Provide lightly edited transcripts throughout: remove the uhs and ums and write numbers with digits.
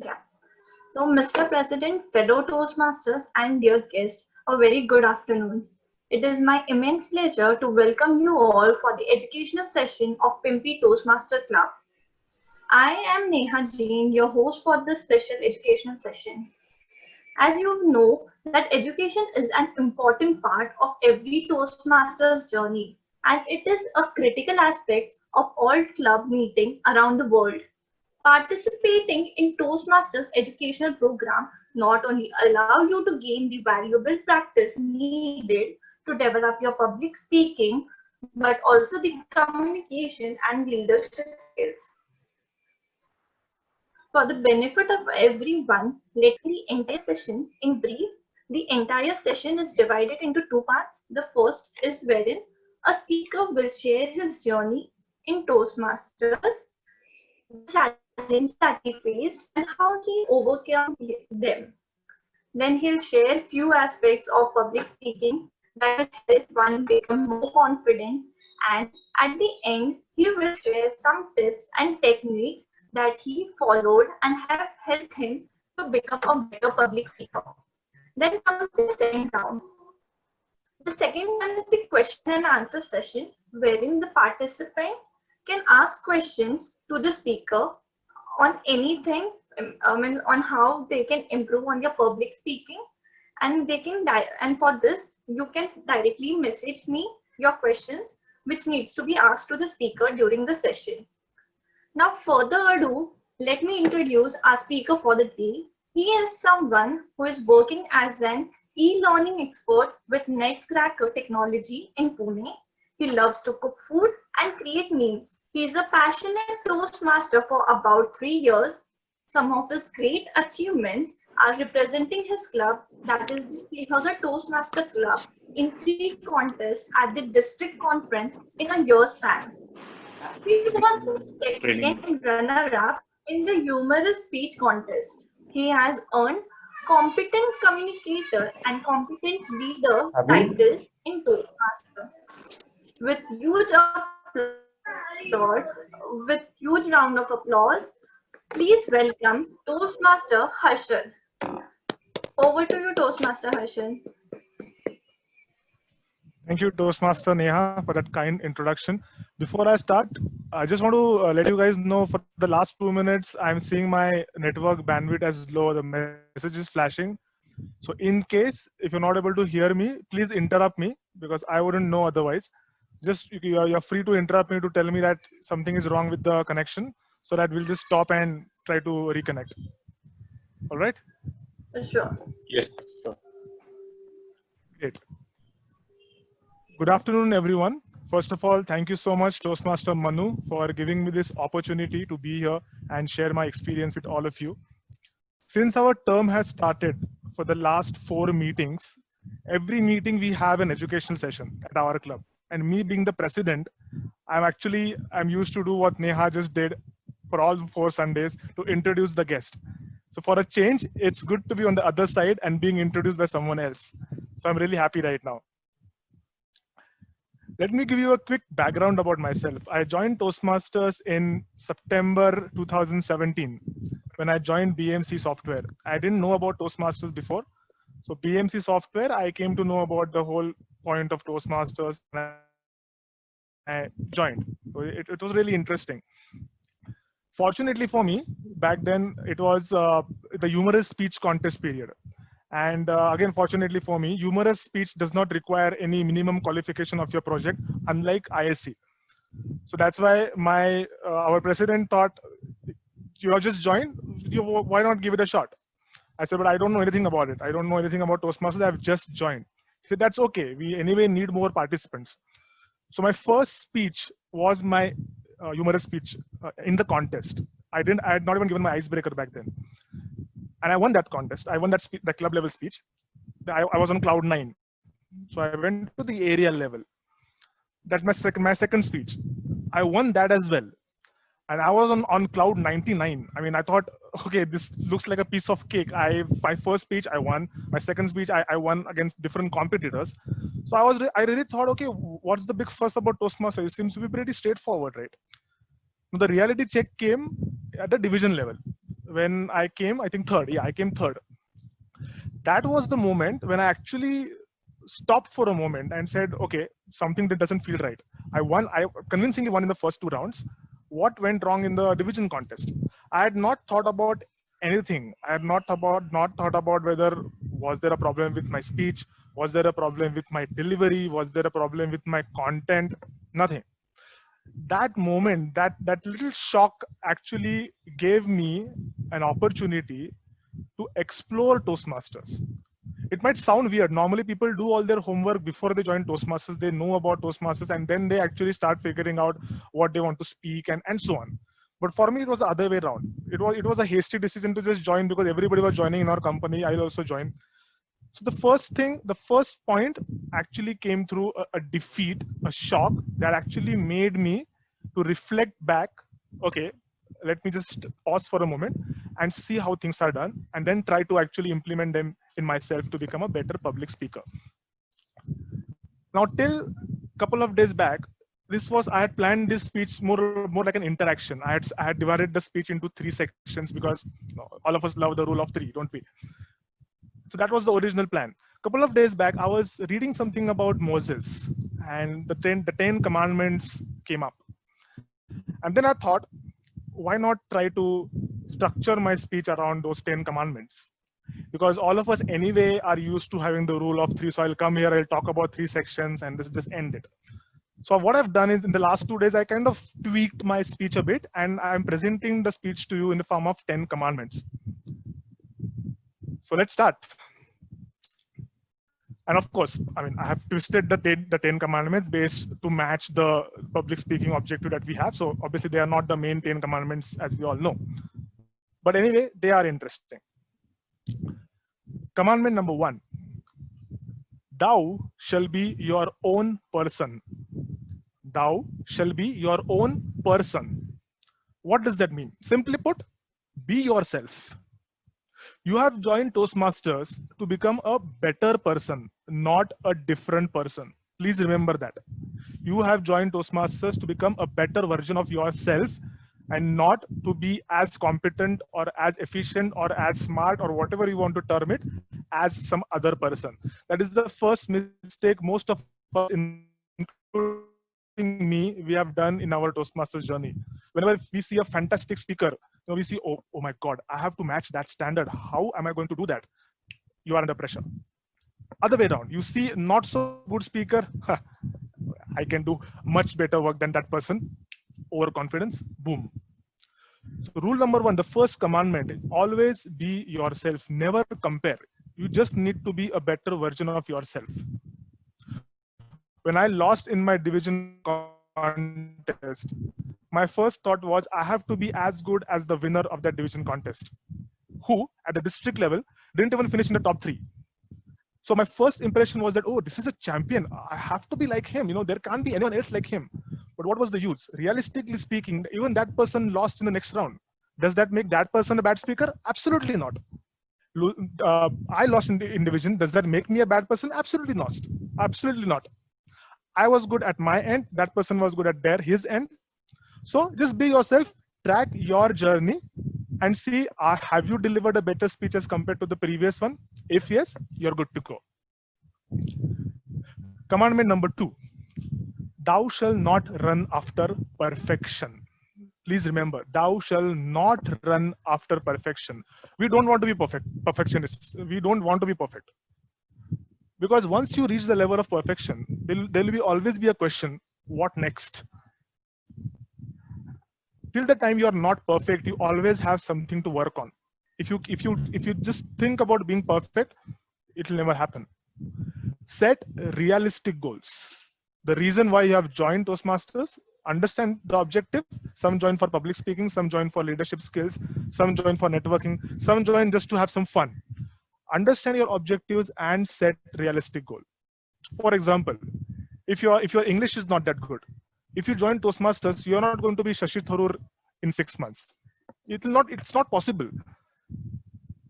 Yeah. So, Mr. President, fellow Toastmasters, and dear guests, a very good afternoon. It is my immense pleasure to welcome you all for the educational session of Pimpy Toastmaster Club. I am Neha Jain, your host for this special educational session. As you know, that education is an important part of every Toastmasters journey, and it is a critical aspect of all club meeting around the world. Participating in Toastmasters educational program not only allow you to gain the valuable practice needed to develop your public speaking, but also the communication and leadership skills. For the benefit of everyone, let's the entire session in brief. The entire session is divided into two parts. The first is wherein a speaker will share his journey in Toastmasters, the challenges that he faced, and how he overcame them. Then he'll share few aspects of public speaking that will help one become more confident, and at the end he will share some tips and techniques that he followed and have helped him to become a better public speaker. Then comes the second round. The second one is the question and answer session wherein the participant can ask questions to the speaker on anything, on how they can improve on their public speaking, and they can and for this you can directly message me your questions which needs to be asked to the speaker during the session. Now, further ado, let me introduce our speaker for the day. He is someone who is working as an e-learning expert with Netcracker technology in Pune. He loves to cook food and create memes. He is a passionate Toastmaster for about 3 years. Some of his great achievements are representing his club, that is the Srihagar Toastmaster Club, in 3 contests at the district conference in a year's span. He was the second runner-up in the humorous speech contest. He has earned Competent Communicator and Competent Leader titles in Toastmaster. With huge applause, with huge round of applause, please welcome Toastmaster Harshad. Over to you, Toastmaster Harshad. Thank you, Toastmaster Neha, for that kind introduction. Before I start, I just want to let you guys know for the last 2 minutes, I'm seeing my network bandwidth as low. The message is flashing. So in case if you're not able to hear me, please interrupt me because I wouldn't know otherwise. Just you're free to interrupt me to tell me that something is wrong with the connection so that we'll just stop and try to reconnect. All right? Sure. Yes, sure. Great. Good afternoon, everyone. First of all, thank you so much, Toastmaster Manu, for giving me this opportunity to be here and share my experience with all of you. Since our term has started for the last 4 meetings, every meeting we have an educational session at our club. And me being the president, I'm used to do what Neha just did for all 4 Sundays to introduce the guest. So for a change, it's good to be on the other side and being introduced by someone else. So I'm really happy right now. Let me give you a quick background about myself. I joined Toastmasters in September 2017 when I joined BMC Software. I didn't know about Toastmasters before. So BMC Software, I came to know about the whole point of Toastmasters and I joined. So it was really interesting. Fortunately for me, back then it was the humorous speech contest period. And again, fortunately for me, humorous speech does not require any minimum qualification of your project, unlike ISC. So that's why our president thought, you have just joined, why not give it a shot? I said, but I don't know anything about it. I don't know anything about Toastmasters. I've just joined. He said, that's okay. We anyway need more participants. So my first speech was my humorous speech in the contest. I had not even given my icebreaker back then. And I won that contest. I won that club level speech. I was on cloud 9. So I went to the area level. That's my second speech. I won that as well. And I was on cloud 99. I mean, I thought, okay, this looks like a piece of cake. My first speech, I won. My second speech, I won against different competitors. So I really thought, okay, what's the big fuss about Toastmasters? It seems to be pretty straightforward, right? Now, the reality check came at the division level. when I came, I think third. Yeah, I came third. That was the moment when I actually stopped for a moment and said, okay, something that doesn't feel right. I convincingly won in the first 2 rounds. What went wrong in the division contest? I had not thought about anything. I had not thought about whether was there a problem with my speech, was there a problem with my delivery, was there a problem with my content? Nothing. That moment, that little shock actually gave me an opportunity to explore Toastmasters. It might sound weird. Normally, people do all their homework before they join Toastmasters. They know about Toastmasters and then they actually start figuring out what they want to speak and so on. But for me, it was the other way around. It was a hasty decision to just join because everybody was joining in our company. I'll also join. So the first point actually came through a defeat, a shock that actually made me to reflect back. Okay, let me just pause for a moment and see how things are done, and then try to actually implement them in myself to become a better public speaker. Now, till couple of days back, this was I had planned this speech more like an interaction. I had divided the speech into 3 sections because all of us love the rule of three, don't we? So that was the original plan. A couple of days back, I was reading something about Moses, and the ten commandments came up. And then I thought, why not try to structure my speech around those 10 commandments? Because all of us anyway are used to having the rule of three. So I'll come here, I'll talk about 3 sections, and this just end it. So what I've done is in the last 2 days, I kind of tweaked my speech a bit, and I'm presenting the speech to you in the form of 10 commandments. So let's start. And of course, I mean, I have twisted the 10 commandments based to match the public speaking objective that we have. So obviously they are not the main 10 commandments as we all know. But anyway, they are interesting. Commandment number 1. Thou shall be your own person. Thou shall be your own person. What does that mean? Simply put, be yourself. You have joined Toastmasters to become a better person, not a different person. Please remember that. You have joined Toastmasters to become a better version of yourself and not to be as competent or as efficient or as smart or whatever you want to term it as some other person. That is the first mistake most of us, including me, we have done in our Toastmasters journey. Whenever we see a fantastic speaker, we see, oh my God, I have to match that standard. How am I going to do that? You are under pressure. Other way around, you see not so good speaker, I can do much better work than that person. Overconfidence, boom. So rule number 1, the first commandment is always be yourself. Never compare. You just need to be a better version of yourself. When I lost in my division contest, my first thought was I have to be as good as the winner of that division contest, who at the district level didn't even finish in the top 3. So my first impression was that, oh, this is a champion. I have to be like him. There can't be anyone else like him. But what was the use? Realistically speaking, even that person lost in the next round. Does that make that person a bad speaker? Absolutely not. I lost in division. Does that make me a bad person? Absolutely not. Absolutely not. I was good at my end. That person was good at his end. So just be yourself. Track your journey and see, have you delivered a better speech as compared to the previous one? If yes, you're good to go. Commandment number 2. Thou shall not run after perfection. Please remember, thou shall not run after perfection. We don't want to be perfectionists. We don't want to be perfect. Because once you reach the level of perfection, there will always be a question, what next? Till the time you are not perfect, you always have something to work on. If you just think about being perfect, it will never happen. Set realistic goals. The reason why you have joined Toastmasters, understand the objective. Some join for public speaking, some join for leadership skills, some join for networking, some join just to have some fun. Understand your objectives and set realistic goal. For example, if your English is not that good, if you join Toastmasters, you're not going to be Shashi Tharoor in 6 months. It's not possible.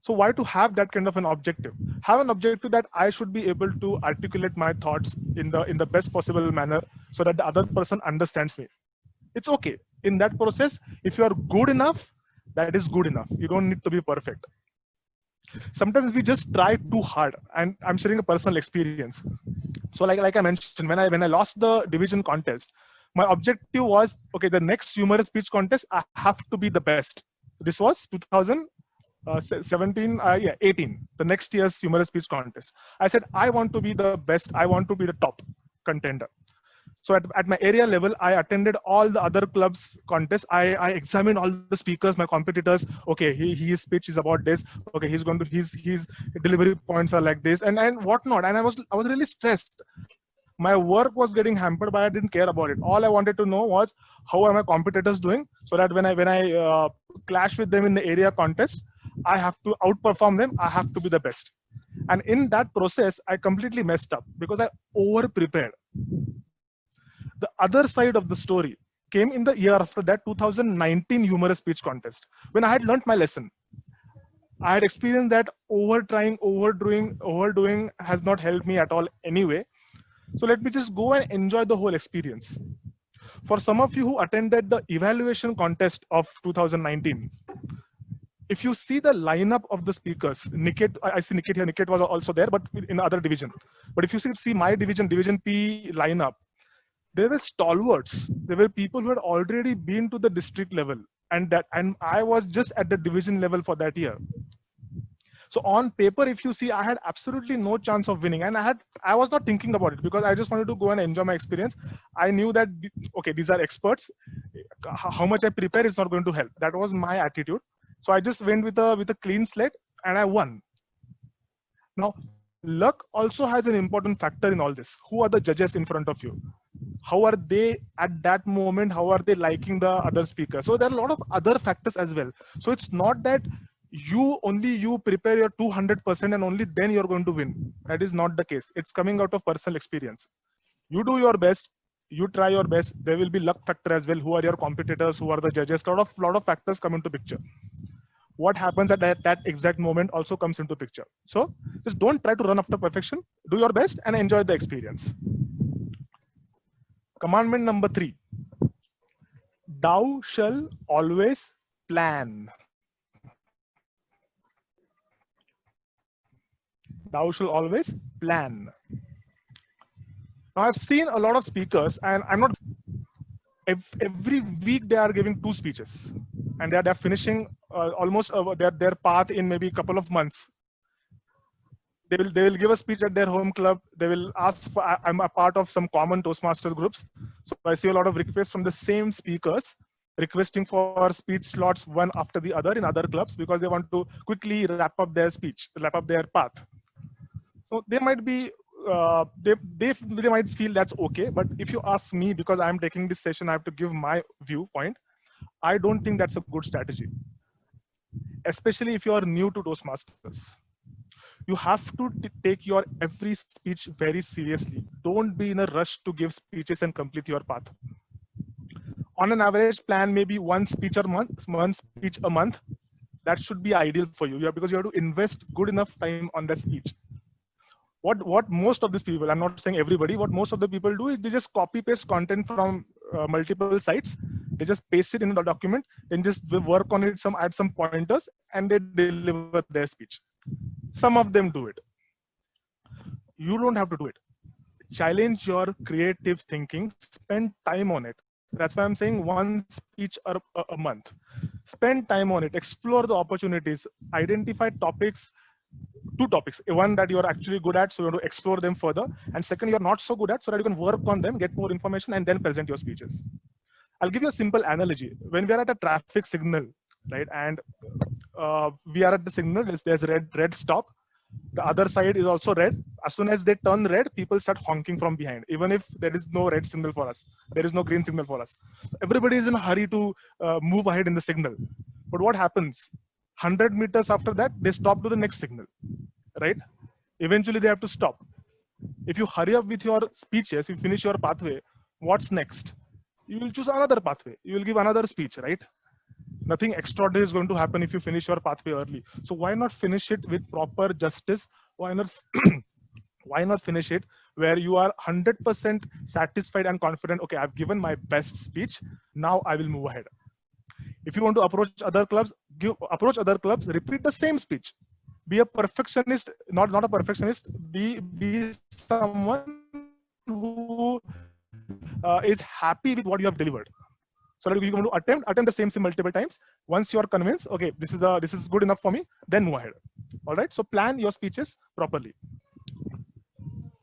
So why to have that kind of an objective? Have an objective that I should be able to articulate my thoughts in the best possible manner so that the other person understands me. It's okay. In that process, if you are good enough, That is good enough. You don't need to be perfect. Sometimes we just try too hard, and I'm sharing a personal experience. So like I mentioned, when I lost the division contest, my objective was, okay, the next humorous speech contest I have to be the best. This was 2017, 18, the next year's humorous speech contest. I said I want to be the best, I want to be the top contender. So at my area level, I attended all the other clubs contests. I examined all the speakers, my competitors. Okay, his speech is about this. Okay, he's going to his delivery points are like this and whatnot. And I was really stressed. My work was getting hampered, but I didn't care about it. All I wanted to know was how are my competitors doing, so that when I clash with them in the area contest, I have to outperform them. I have to be the best. And in that process, I completely messed up because I over prepared. The other side of the story came in the year after that, 2019 humorous speech contest, when I had learnt my lesson. I had experienced that over trying, overdoing has not helped me at all anyway. So let me just go and enjoy the whole experience. For some of you who attended the evaluation contest of 2019, if you see the lineup of the speakers, Niket, I see Niket here. Niket was also there, but in other division. But if you see my division, Division P lineup, there were stalwarts. There were people who had already been to the district level, and I was just at the division level for that year. So on paper, if you see, I had absolutely no chance of winning, and I was not thinking about it because I just wanted to go and enjoy my experience. I knew that, okay, these are experts. How much I prepare is not going to help. That was my attitude. So I just went with a clean slate, and I won. Now, luck also has an important factor in all this. Who are the judges in front of you? How are they at that moment? How are they liking the other speaker? So there are a lot of other factors as well. So it's not that you prepare your 200% and only then you're going to win. That is not the case. It's coming out of personal experience. You do your best, you try your best. There will be luck factor as well. Who are your competitors? Who are the judges? Lot of factors come into picture. What happens at that exact moment also comes into picture. So just don't try to run after perfection. Do your best and enjoy the experience. Commandment number 3. Thou shall always plan. Thou shall always plan. Now I've seen a lot of speakers, and I'm not. Every week they are giving 2 speeches, and they're finishing almost their path in maybe a couple of months. They will give a speech at their home club. They will ask for. I'm a part of some common Toastmasters groups, so I see a lot of requests from the same speakers requesting for speech slots one after the other in other clubs because they want to quickly wrap up their speech, wrap up their path. So they might be they might feel that's okay, but if you ask me, because I'm taking this session, I have to give my viewpoint. I don't think that's a good strategy, especially if you are new to Toastmasters. You have to take your every speech very seriously. Don't be in a rush to give speeches and complete your path. On an average, plan maybe one speech a month. That should be ideal for you, because you have to invest good enough time on that speech. What most of these people, I'm not saying everybody, what most of the people do is they just copy paste content from multiple sites. They just paste it in the document, then just work on it, add some pointers, and they deliver their speech. Some of them do it. You don't have to do it. Challenge your creative thinking, spend time on it. That's why I'm saying one speech a month. Spend time on it, explore the opportunities, identify topics, 2 topics. One that you're actually good at, so you want to explore them further. And second, you're not so good at, so that you can work on them, get more information, and then present your speeches. I'll give you a simple analogy. When we are at a traffic signal, right, and we are at the signal, there's red stop. The other side is also red. As soon as they turn red, people start honking from behind, even if there is no red signal for us. There is no green signal for us. Everybody is in a hurry to move ahead in the signal. But what happens? 100 meters after that, they stop to the next signal, right? Eventually, they have to stop. If you hurry up with your speeches, you finish your pathway, what's next? You will choose another pathway. You will give another speech, right? Nothing extraordinary is going to happen if you finish your pathway early. So why not finish it with proper justice? Why not why not finish it where you are 100% satisfied and confident? Okay, I've given my best speech. Now I will move ahead. If you want to approach other clubs, approach other clubs, repeat the same speech. Be a perfectionist, not a perfectionist. Be someone who is happy with what you have delivered. So that you're going to attempt the same multiple times. Once you are convinced, okay, this is good enough for me, then move ahead. All right. So plan your speeches properly.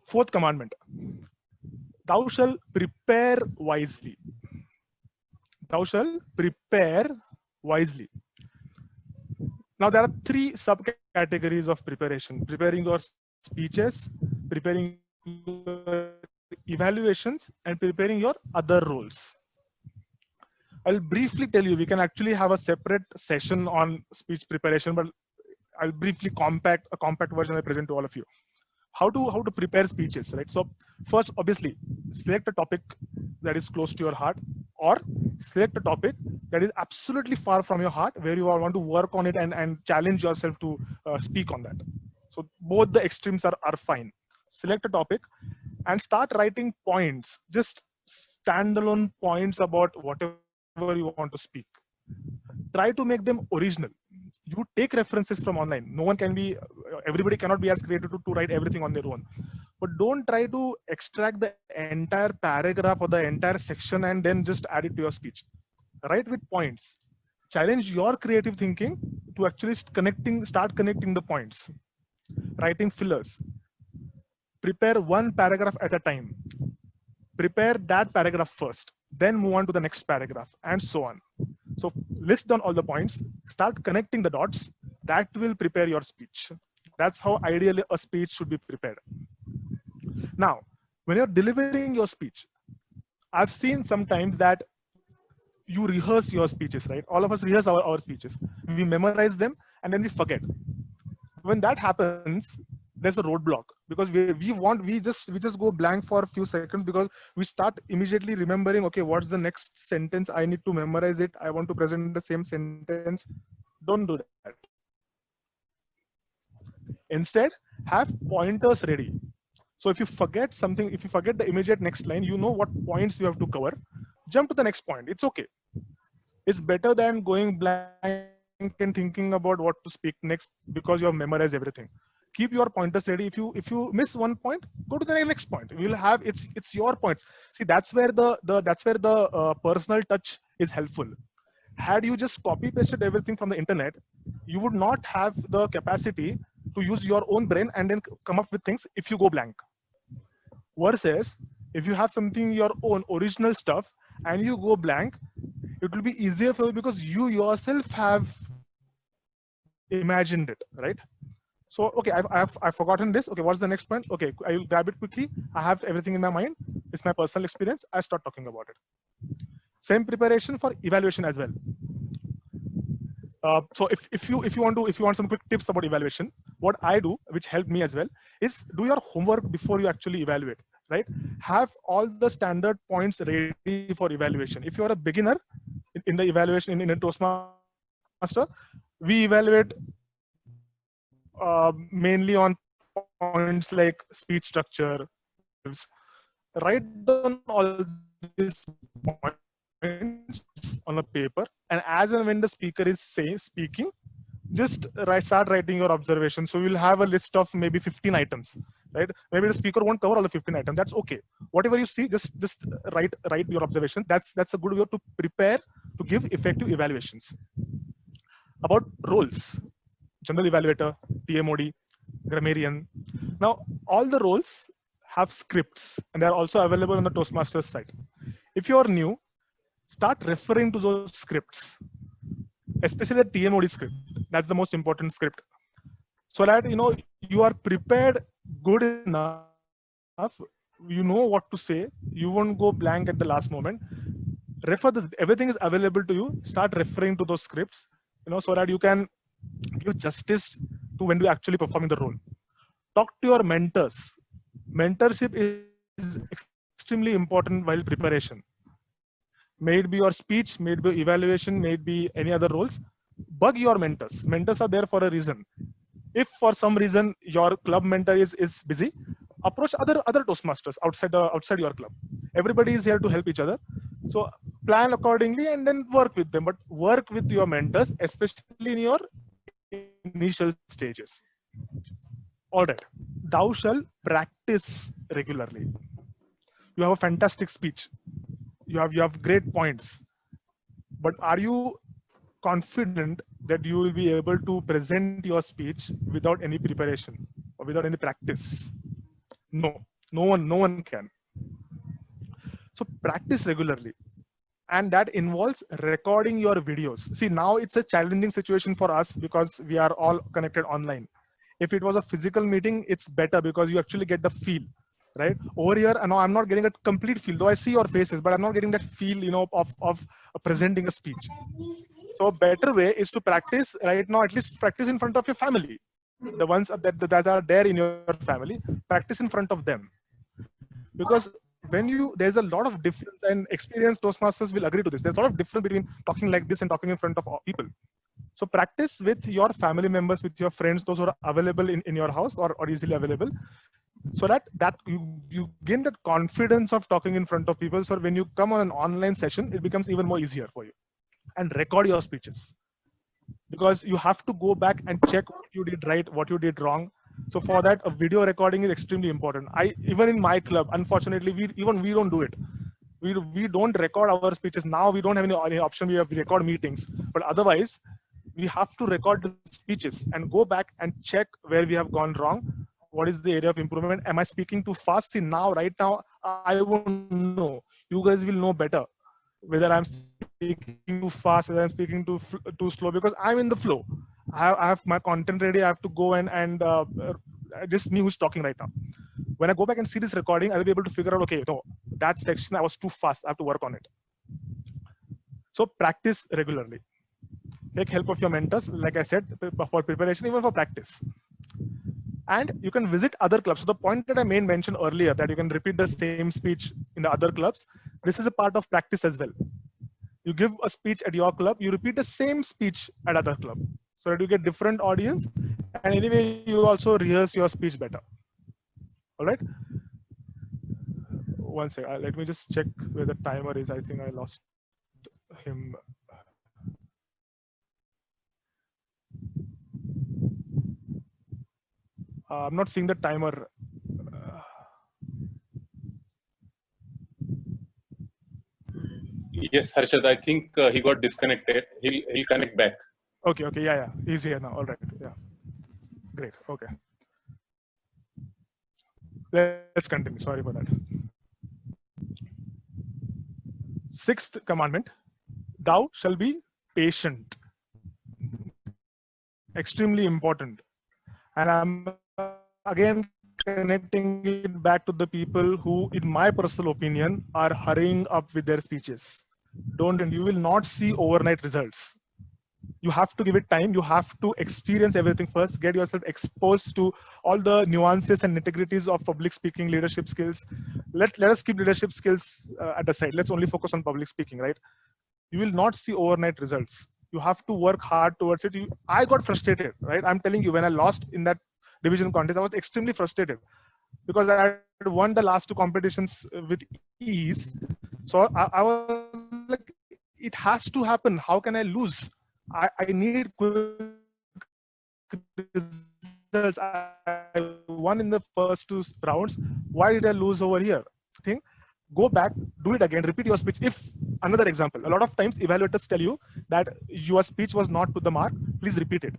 Fourth commandment: Thou shall prepare wisely. Thou shall prepare wisely. Now there are three subcategories of preparation: preparing your speeches, preparing your evaluations, and preparing your other roles. I'll briefly tell you, we can actually have a separate session on speech preparation, but I'll briefly a compact version I present to all of you. How to prepare speeches, right? So first, obviously, select a topic that is close to your heart, or select a topic that is absolutely far from your heart, where you want to work on it and challenge yourself to speak on that. So both the extremes are fine. Select a topic and start writing points, just standalone points about whatever you want to speak. Try to make them original. You take references from online. No one can be, everybody cannot be as creative to write everything on their own. But don't try to extract the entire paragraph or the entire section and then just add it to your speech. Write with points. Challenge your creative thinking to actually start connecting the points. Writing fillers. Prepare one paragraph at a time. Prepare that paragraph first, then move on to the next paragraph, and so on. So list down all the points, start connecting the dots. That will prepare your speech. That's how ideally a speech should be prepared. Now, when you're delivering your speech, I've seen sometimes that you rehearse your speeches, right? All of us rehearse our speeches. We memorize them and then we forget. When that happens, there's a roadblock, because we just go blank for a few seconds, because we start immediately remembering, okay, what's the next sentence? I need to memorize it. I want to present the same sentence. Don't do that. Instead, have pointers ready. So if you forget something, if you forget the immediate next line, you know what points you have to cover. Jump to the next point. It's okay. It's better than going blank and thinking about what to speak next because you have memorized everything. Keep your pointers ready. If you miss one point, go to the next point. You will have it's your points. See, that's where the personal touch is helpful. Had you just copy pasted everything from the internet, you would not have the capacity to use your own brain and then come up with things if you go blank. Versus if you have something your own original stuff and you go blank, it will be easier for you because you yourself have imagined it, right? So, okay, I've forgotten this. Okay, what's the next point? Okay, I will grab it quickly. I have everything in my mind. It's my personal experience. I start talking about it. Same preparation for evaluation as well. So if you want some quick tips about evaluation, what I do, which helped me as well, is do your homework before you actually evaluate. Right? Have all the standard points ready for evaluation. If you're a beginner in the evaluation in a Toastmaster, we evaluate mainly on points like speech structure. Write down all these points on a paper, and as and when the speaker is speaking, just start writing your observations. So you'll have a list of maybe 15 items, right? Maybe the speaker won't cover all the 15 items. That's okay. Whatever you see, just write your observation. That's a good way to prepare to give effective evaluations. About roles: general evaluator, TMOD, grammarian. Now, all the roles have scripts, and they are also available on the Toastmasters site. If you are new, start referring to those scripts, especially the TMOD script. That's the most important script, so that you are prepared good enough. You know what to say. You won't go blank at the last moment. Everything is available to you. Start referring to those scripts, so that you can give justice to when you actually performing the role. Talk to your mentors. Mentorship is extremely important while preparation. May it be your speech, may it be evaluation, may it be any other roles. Bug your mentors. Mentors are there for a reason. If for some reason your club mentor is busy, approach other Toastmasters outside your club. Everybody is here to help each other. So plan accordingly and then work with them, but work with your mentors, especially in your initial stages. All right. Thou shall practice regularly. You have a fantastic speech. You have great points. But are you confident that you will be able to present your speech without any preparation or without any practice? No, no one can. So practice regularly. And that involves recording your videos. See, now it's a challenging situation for us because we are all connected online. If it was a physical meeting, it's better because you actually get the feel, right? Over here, now I'm not getting a complete feel, though I see your faces, but I'm not getting that feel, of presenting a speech. So a better way is to practice right now, at least practice in front of your family, the ones that are there in your family, practice in front of them. Because there's a lot of difference, and experienced Toastmasters will agree to this. There's a lot of difference between talking like this and talking in front of people. So practice with your family members, with your friends, those who are available in your house or easily available, so that you gain that confidence of talking in front of people. So when you come on an online session, it becomes even more easier for you. And record your speeches, because you have to go back and check what you did right, what you did wrong. So for that, a video recording is extremely important. I even in my club, unfortunately, we don't do it. We don't record our speeches now. We don't have any option. We record meetings, but otherwise we have to record the speeches and go back and check where we have gone wrong. What is the area of improvement? Am I speaking too fast? See, now right now I won't know. You guys will know better whether I'm speaking too fast, whether I'm speaking too slow, because I'm in the flow. I have my content ready. I have to go and just me who's talking right now. When I go back and see this recording, I'll be able to figure out, okay, no, that section I was too fast. I have to work on it. So practice regularly. Take help of your mentors, like I said, for preparation, even for practice. And you can visit other clubs. So the point that I mentioned earlier, that you can repeat the same speech in the other clubs, this is a part of practice as well. You give a speech at your club, you repeat the same speech at other club, so that you get different audience. And anyway, you also rehearse your speech better. All right. One second. Let me just check where the timer is. I think I lost him. I'm not seeing the timer. Yes, Harshad, I think he got disconnected. He'll connect back. Okay, yeah. He's here now. All right, yeah. Great, okay. Let's continue. Sorry for that. Sixth commandment, thou shall be patient. Extremely important. And I'm again connecting it back to the people who, in my personal opinion, are hurrying up with their speeches. You will not see overnight results. You have to give it time. You have to experience everything first, get yourself exposed to all the nuances and nitty-gritties of public speaking, leadership skills. Let us keep leadership skills at the side. Let's only focus on public speaking, right? You will not see overnight results. You have to work hard towards it. I got frustrated, right? I'm telling you, when I lost in that division contest, I was extremely frustrated because I had won the last two competitions with ease. So I was like, it has to happen. How can I lose? I need quick results. I won in the first two rounds. Why did I lose over here? Think, go back, do it again, repeat your speech. If another example, a lot of times evaluators tell you that your speech was not to the mark, please repeat it.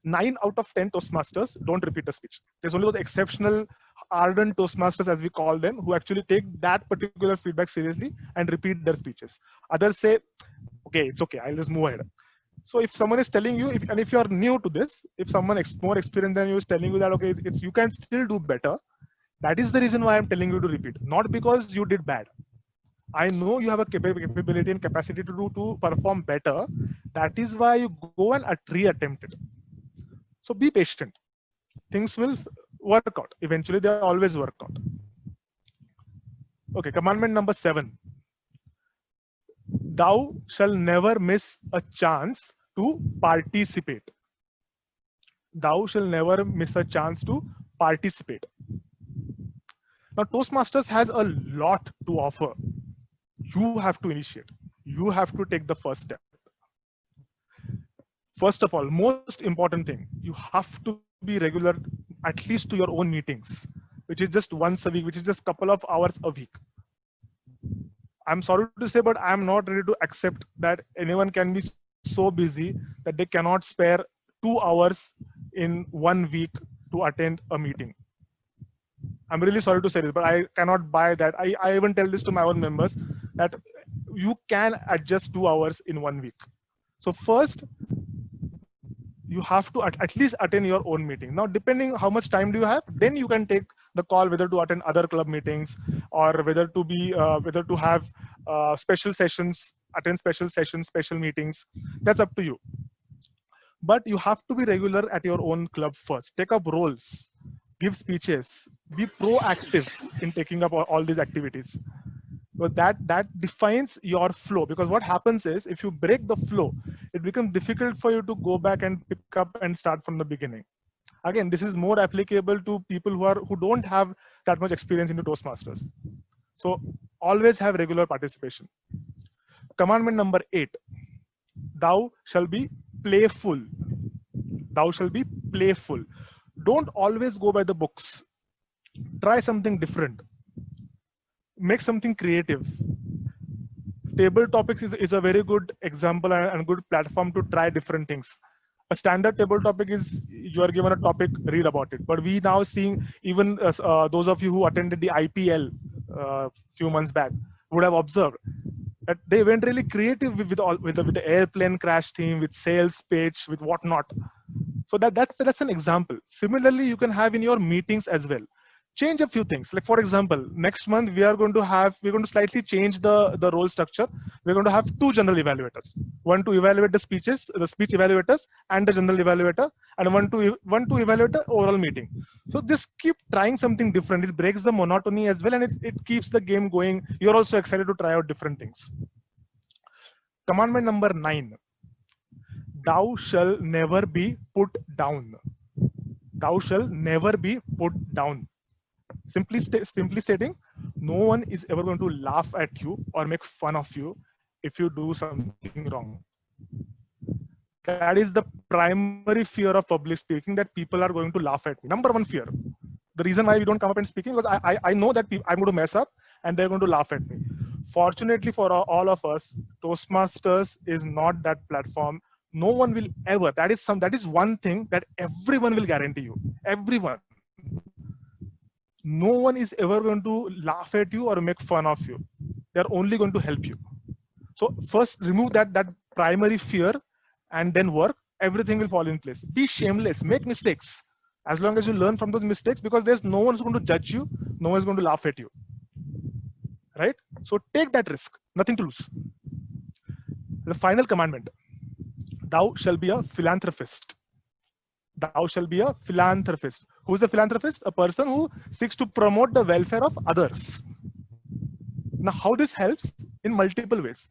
9 out of 10 Toastmasters don't repeat the speech. There's only the exceptional ardent Toastmasters, as we call them, who actually take that particular feedback seriously and repeat their speeches. Others say, okay, it's okay, I'll just move ahead. So if someone is telling you, if you're new to this, if someone more experienced than you is telling you that, okay, you can still do better, that is the reason why I'm telling you to repeat, not because you did bad. I know you have a capability and capacity to perform better. That is why you go and re-attempt it. So be patient. Things will work out. Eventually, they always work out. Okay, commandment number 7. Thou shall never miss a chance to participate. Thou shall never miss a chance to participate. Now, Toastmasters has a lot to offer. You have to initiate. You have to take the first step. First of all, most important thing, you have to be regular, at least to your own meetings, which is just once a week, which is just couple of hours a week. I'm sorry to say, but I'm not ready to accept that anyone can be so busy that they cannot spare 2 hours in 1 week to attend a meeting. I'm really sorry to say this, but I cannot buy that. I even tell this to my own members that you can adjust 2 hours in 1 week. So first, you have to at least attend your own meeting. Now, depending how much time do you have, then you can take the call whether to attend other club meetings or whether to have special sessions, attend special sessions, special meetings. That's up to you. But you have to be regular at your own club first. Take up roles, give speeches, be proactive in taking up all these activities. So that defines your flow, because what happens is if you break the flow, it becomes difficult for you to go back and pick up and start from the beginning. Again, this is more applicable to people who don't have that much experience into Toastmasters. So always have regular participation. Commandment number 8, thou shall be playful. Thou shall be playful. Don't always go by the books. Try something different. Make something creative. Table topics is a very good example and good platform to try different things. A standard table topic is you are given a topic, read about it. But we now seeing even those of you who attended the IPL few months back would have observed that they went really creative with the airplane crash theme, with sales pitch, with whatnot. So that's an example. Similarly, you can have in your meetings as well. Change a few things. Like for example, next month we're going to slightly change the role structure. We're going to have 2 general evaluators. One to evaluate the speech evaluators and the general evaluator, and one to evaluate the overall meeting. So just keep trying something different. It breaks the monotony as well, and it keeps the game going. You're also excited to try out different things. Commandment number 9. Thou shall never be put down. Thou shall never be put down. Simply stating, no one is ever going to laugh at you or make fun of you if you do something wrong. That is the primary fear of public speaking, that people are going to laugh at me. Number one fear. The reason why we don't come up and speaking, because I know that I'm going to mess up and they're going to laugh at me. Fortunately for all of us, Toastmasters is not that platform. No one will ever. That is one thing that everyone will guarantee you. Everyone. No one is ever going to laugh at you or make fun of you. They are only going to help you. So first remove that primary fear and then work. Everything will fall in place. Be shameless, make mistakes. As long as you learn from those mistakes, because there's no one who's going to judge you, no one's going to laugh at you. Right? So take that risk, nothing to lose. The final commandment, thou shall be a philanthropist. Thou shall be a philanthropist. Who is a philanthropist? A person who seeks to promote the welfare of others. Now, how this helps? In multiple ways.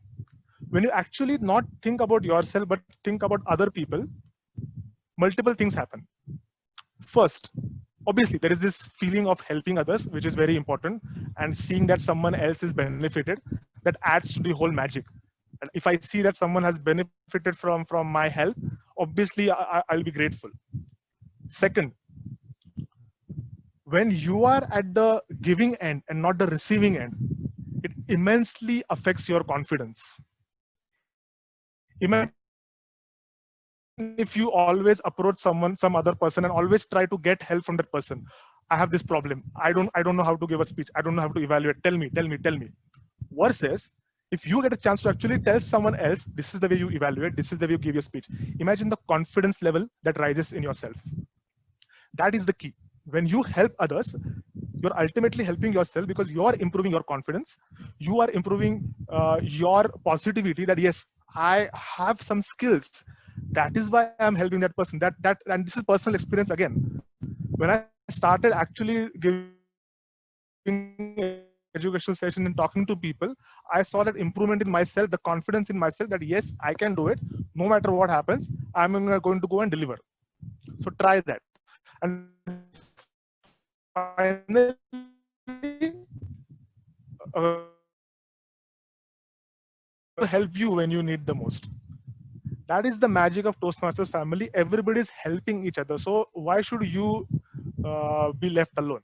When you actually not think about yourself, but think about other people, multiple things happen. First, obviously, there is this feeling of helping others, which is very important, and seeing that someone else is benefited, that adds to the whole magic. And if I see that someone has benefited from my help, obviously I'll be grateful. Second, when you are at the giving end and not the receiving end, it immensely affects your confidence. Imagine if you always approach some other person and always try to get help from that person. I have this problem. I don't know how to give a speech. I don't know how to evaluate. Tell me. Versus if you get a chance to actually tell someone else, this is the way you evaluate, this is the way you give your speech. Imagine the confidence level that rises in yourself. That is the key. When you help others, you're ultimately helping yourself, because you are improving your confidence. You are improving your positivity, that yes, I have some skills. That is why I'm helping that person. And this is personal experience again. When I started actually giving educational session and talking to people, I saw that improvement in myself, the confidence in myself, that yes, I can do it. No matter what happens, I'm going to go and deliver. So try that. And finally, help you when you need the most. That is the magic of Toastmasters family. Everybody is helping each other. So why should you be left alone?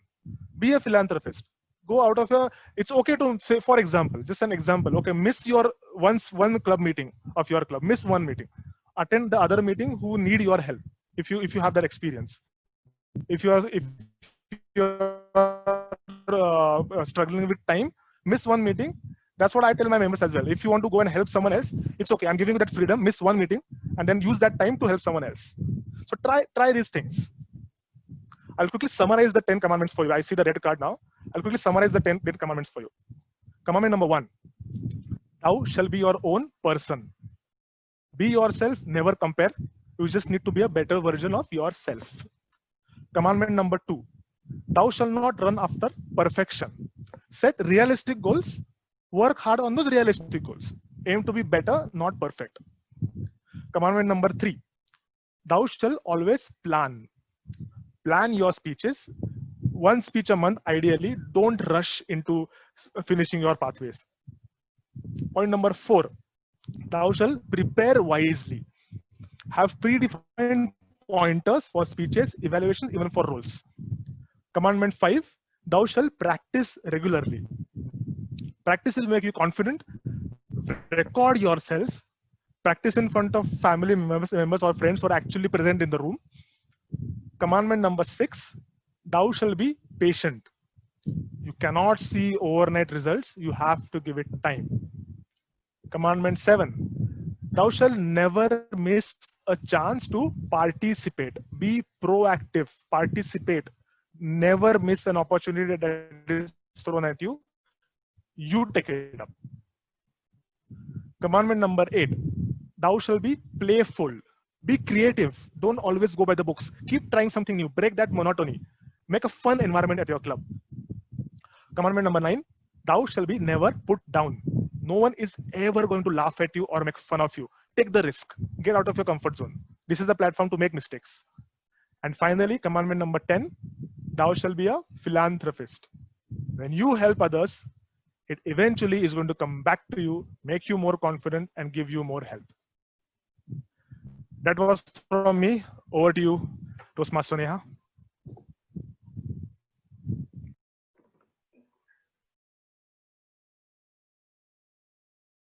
Be a philanthropist. Go out of your. It's okay to say, for example, just an example. Okay, miss your one club meeting of your club. Miss one meeting. Attend the other meeting who need your help. If you have that experience. If you're struggling with time, miss one meeting. That's what I tell my members as well. If you want to go and help someone else, it's okay. I'm giving you that freedom. Miss one meeting and then use that time to help someone else. So try these things. I'll quickly summarize the 10 commandments for you. I see the red card now. I'll quickly summarize the 10 commandments for you. Commandment number 1. Thou shall be your own person. Be yourself, never compare. You just need to be a better version of yourself. Commandment number 2. Thou shall not run after perfection. Set realistic goals. Work hard on those realistic goals. Aim to be better, not perfect. Commandment number 3. Thou shall always plan. Plan your speeches. One speech a month, ideally. Don't rush into finishing your pathways. Point number 4. Thou shall prepare wisely. Have predefined pointers for speeches, evaluations, even for roles. Commandment 5. Thou shall practice regularly. Practice will make you confident. Record yourself. Practice in front of family members or friends who are actually present in the room. Commandment number 6. Thou shall be patient. You cannot see overnight results. You have to give it time. Commandment 7. Thou shall never miss a chance to participate. Be proactive. Participate. Never miss an opportunity that is thrown at you. You take it up. Commandment number 8. Thou shall be playful. Be creative. Don't always go by the books. Keep trying something new. Break that monotony. Make a fun environment at your club. Commandment number 9. Thou shall be never put down. No one is ever going to laugh at you or make fun of you. Take the risk. Get out of your comfort zone. This is the platform to make mistakes. And finally, commandment number 10. Thou shall be a philanthropist. When you help others, it eventually is going to come back to you, make you more confident, and give you more help. That was from me. Over to you, Toastmaster Neha.